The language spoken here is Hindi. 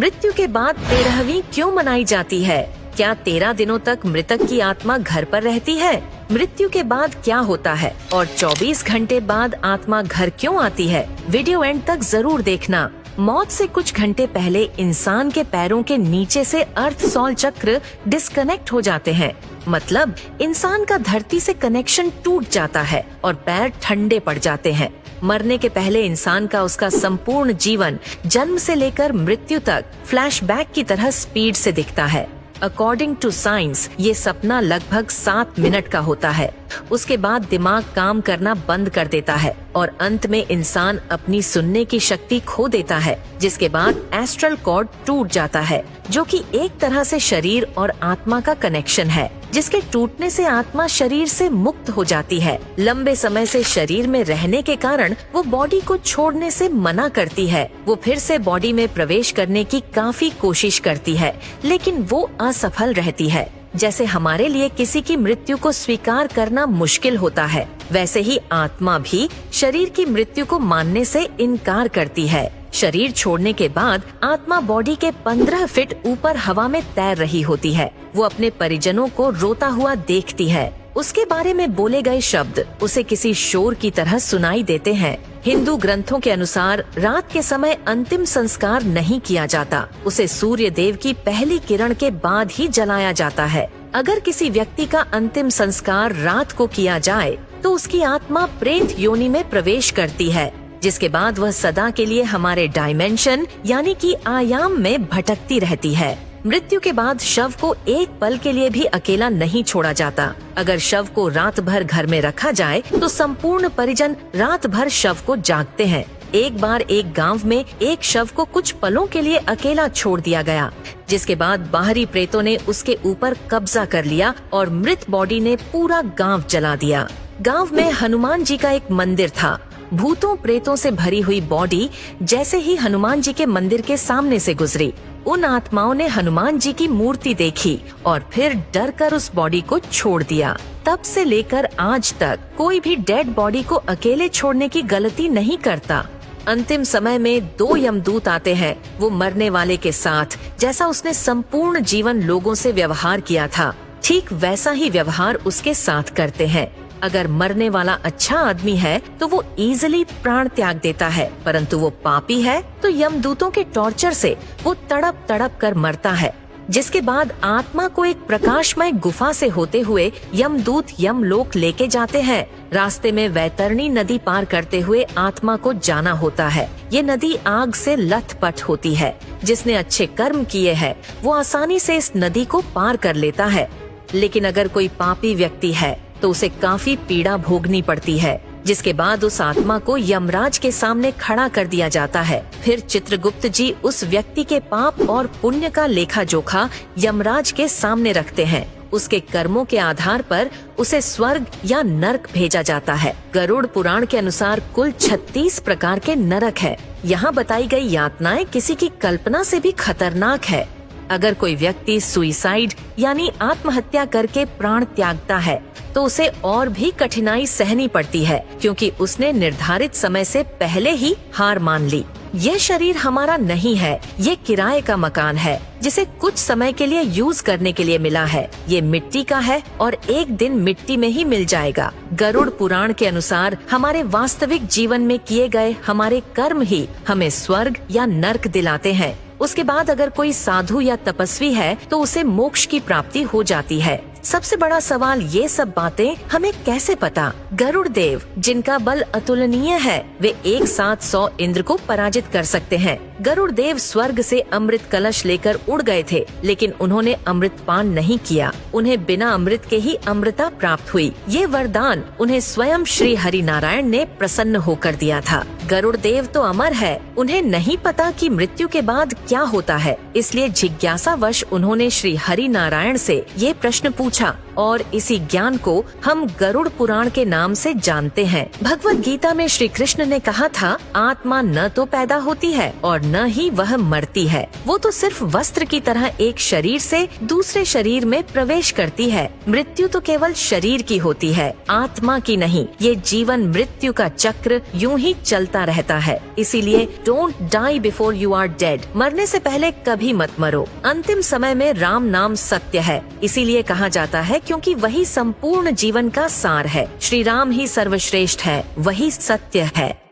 मृत्यु के बाद 13वीं क्यों मनाई जाती है? क्या 13 दिनों तक मृतक की आत्मा घर पर रहती है? मृत्यु के बाद क्या होता है और 24 घंटे बाद आत्मा घर क्यों आती है? वीडियो एंड तक जरूर देखना। मौत से कुछ घंटे पहले इंसान के पैरों के नीचे से अर्थ सौल चक्र डिस्कनेक्ट हो जाते हैं। मतलब इंसान का धरती से कनेक्शन टूट जाता है और पैर ठंडे पड़ जाते हैं। मरने के पहले इंसान का उसका संपूर्ण जीवन जन्म से लेकर मृत्यु तक फ्लैशबैक की तरह स्पीड से दिखता है। अकॉर्डिंग टू साइंस ये सपना लगभग 7 मिनट का होता है। उसके बाद दिमाग काम करना बंद कर देता है और अंत में इंसान अपनी सुनने की शक्ति खो देता है, जिसके बाद एस्ट्रल कॉर्ड टूट जाता है, जो कि एक तरह से शरीर और आत्मा का कनेक्शन है, जिसके टूटने से आत्मा शरीर से मुक्त हो जाती है। लंबे समय से शरीर में रहने के कारण वो बॉडी को छोड़ने से मना करती है। वो फिर से बॉडी में प्रवेश करने की काफी कोशिश करती है, लेकिन वो असफल रहती है। जैसे हमारे लिए किसी की मृत्यु को स्वीकार करना मुश्किल होता है, वैसे ही आत्मा भी शरीर की मृत्यु को मानने से इनकार करती है। शरीर छोड़ने के बाद आत्मा बॉडी के 15 फीट ऊपर हवा में तैर रही होती है। वो अपने परिजनों को रोता हुआ देखती है। उसके बारे में बोले गए शब्द उसे किसी शोर की तरह सुनाई देते हैं। हिंदू ग्रंथों के अनुसार रात के समय अंतिम संस्कार नहीं किया जाता। उसे सूर्य देव की पहली किरण के बाद ही जलाया जाता है। अगर किसी व्यक्ति का अंतिम संस्कार रात को किया जाए तो उसकी आत्मा प्रेत योनि में प्रवेश करती है, जिसके बाद वह सदा के लिए हमारे डायमेंशन यानी कि आयाम में भटकती रहती है। मृत्यु के बाद शव को एक पल के लिए भी अकेला नहीं छोड़ा जाता। अगर शव को रात भर घर में रखा जाए तो संपूर्ण परिजन रात भर शव को जागते हैं। एक बार एक गांव में एक शव को कुछ पलों के लिए अकेला छोड़ दिया गया, जिसके बाद बाहरी प्रेतों ने उसके ऊपर कब्जा कर लिया और मृत बॉडी ने पूरा गांव जला दिया। गांव में हनुमान जी का एक मंदिर था। भूतों प्रेतों से भरी हुई बॉडी जैसे ही हनुमान जी के मंदिर के सामने से गुजरी, उन आत्माओं ने हनुमान जी की मूर्ति देखी और फिर डर कर उस बॉडी को छोड़ दिया। तब से लेकर आज तक कोई भी डेड बॉडी को अकेले छोड़ने की गलती नहीं करता। अंतिम समय में 2 यमदूत आते हैं। वो मरने वाले के साथ जैसा उसने संपूर्ण जीवन लोगों से व्यवहार किया था, ठीक वैसा ही व्यवहार उसके साथ करते हैं। अगर मरने वाला अच्छा आदमी है तो वो इजीली प्राण त्याग देता है, परंतु वो पापी है तो यमदूतों के टॉर्चर से वो तड़प तड़प कर मरता है, जिसके बाद आत्मा को एक प्रकाशमय गुफा से होते हुए यमदूत यमलोक लेके जाते हैं। रास्ते में वैतरणी नदी पार करते हुए आत्मा को जाना होता है। ये नदी आग से लथपथ होती है। जिसने अच्छे कर्म किए हैं वो आसानी से इस नदी को पार कर लेता है, लेकिन अगर कोई पापी व्यक्ति है तो उसे काफी पीड़ा भोगनी पड़ती है, जिसके बाद उस आत्मा को यमराज के सामने खड़ा कर दिया जाता है। फिर चित्रगुप्त जी उस व्यक्ति के पाप और पुण्य का लेखा जोखा यमराज के सामने रखते हैं। उसके कर्मों के आधार पर उसे स्वर्ग या नरक भेजा जाता है। गरुड़ पुराण के अनुसार कुल 36 प्रकार के नरक है। यहाँ बताई गई यातनाएं किसी की कल्पना से भी खतरनाक है। अगर कोई व्यक्ति सुइसाइड यानी आत्महत्या करके प्राण त्यागता है तो उसे और भी कठिनाई सहनी पड़ती है, क्योंकि उसने निर्धारित समय से पहले ही हार मान ली। ये शरीर हमारा नहीं है, ये किराए का मकान है जिसे कुछ समय के लिए यूज करने के लिए मिला है। ये मिट्टी का है और एक दिन मिट्टी में ही मिल जाएगा। गरुड़ पुराण के अनुसार हमारे वास्तविक जीवन में किए गए हमारे कर्म ही हमें स्वर्ग या नर्क दिलाते हैं। उसके बाद अगर कोई साधु या तपस्वी है तो उसे मोक्ष की प्राप्ति हो जाती है। सबसे बड़ा सवाल ये सब बातें हमें कैसे पता? गरुड़ देव जिनका बल अतुलनीय है, वे एक साथ 100 इंद्र को पराजित कर सकते हैं। गरुड़ देव स्वर्ग से अमृत कलश लेकर उड़ गए थे, लेकिन उन्होंने अमृत पान नहीं किया। उन्हें बिना अमृत के ही अमृता प्राप्त हुई। ये वरदान उन्हें स्वयं श्री हरि नारायण ने प्रसन्न होकर दिया था। गरुड़ देव तो अमर है, उन्हें नहीं पता कि मृत्यु के बाद क्या होता है, इसलिए जिज्ञासावश उन्होंने श्री हरि नारायण से ये प्रश्न पूछा, और इसी ज्ञान को हम गरुड़ पुराण के नाम से जानते हैं। भगवत गीता में श्री कृष्ण ने कहा था, आत्मा न तो पैदा होती है और न ही वह मरती है। वो तो सिर्फ वस्त्र की तरह एक शरीर से दूसरे शरीर में प्रवेश करती है। मृत्यु तो केवल शरीर की होती है, आत्मा की नहीं। ये जीवन मृत्यु का चक्र यूं ही चलता रहता है। इसीलिए don't die before you are dead. मरने से पहले कभी मत मरो। अंतिम समय में राम नाम सत्य है, इसीलिए कहा जाता है क्योंकि वही संपूर्ण जीवन का सार है। श्री राम ही सर्वश्रेष्ठ है, वही सत्य है।